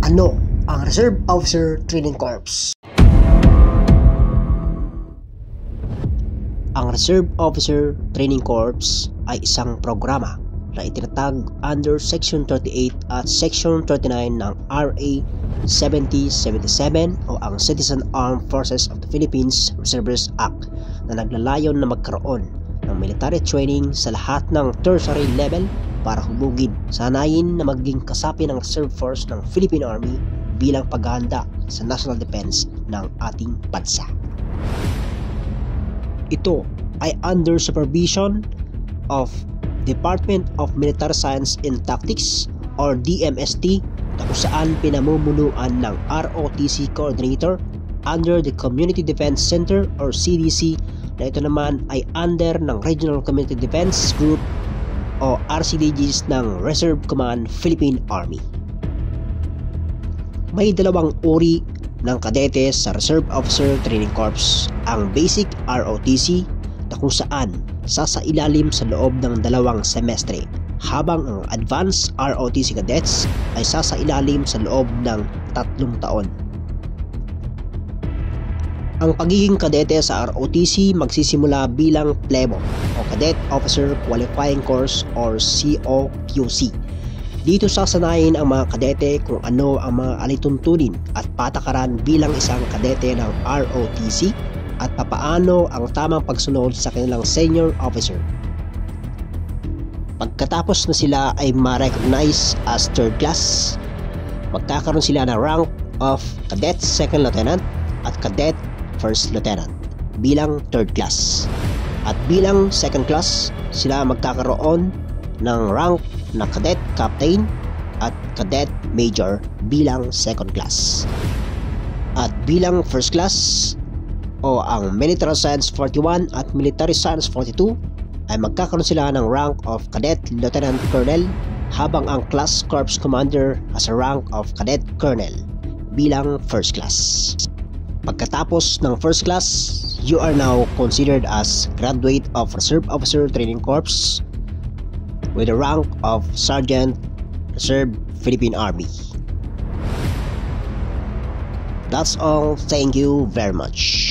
Ano ang Reserve Officer Training Corps? Ang Reserve Officer Training Corps ay isang programa na itinatag under Section 38 at Section 39 ng RA 7077 o ang Citizen Armed Forces of the Philippines Reservists Act na naglalayon na magkaroon ng military training sa lahat ng tertiary level para hubugin, sanayin na maging kasapi ng Reserve Force ng Philippine Army bilang paghahanda sa national defense ng ating bansa. Ito ay under supervision of Department of Military Science and Tactics or DMST na kung saan pinamumunuan ng ROTC Coordinator under the Community Defense Center or CDC na ito naman ay under ng Regional Community Defense Group o RCDGs ng Reserve Command Philippine Army. May dalawang uri ng kadete sa Reserve Officer Training Corps, ang Basic ROTC na kung saan sasailalim sa loob ng 2 semestre, habang ang Advanced ROTC Cadets ay sasailalim sa loob ng 3 taon. Ang pagiging kadete sa ROTC magsisimula bilang plebo o Cadet Officer Qualifying Course or COQC. Dito sasanayin ang mga kadete kung ano ang mga alituntunin at patakaran bilang isang kadete ng ROTC at papaano ang tamang pagsunod sa kanilang senior officer. Pagkatapos na sila ay ma-recognize as 3rd class, magkakaroon sila ng rank of Cadet 2nd Lieutenant at Cadet 1st Lieutenant bilang 3rd class. At bilang 2nd class, sila magkakaroon ng rank na Cadet Captain at Cadet Major bilang 2nd class. At bilang 1st class o ang Military Science 41 at Military Science 42 ay magkakaroon sila ng rank of Cadet Lieutenant Colonel, habang ang Class Corps Commander has a rank of Cadet Colonel bilang 1st class. Pagkatapos ng 1st class, you are now considered as graduate of Reserve Officer Training Corps with the rank of Sergeant Reserve Philippine Army. That's all. Thank you very much.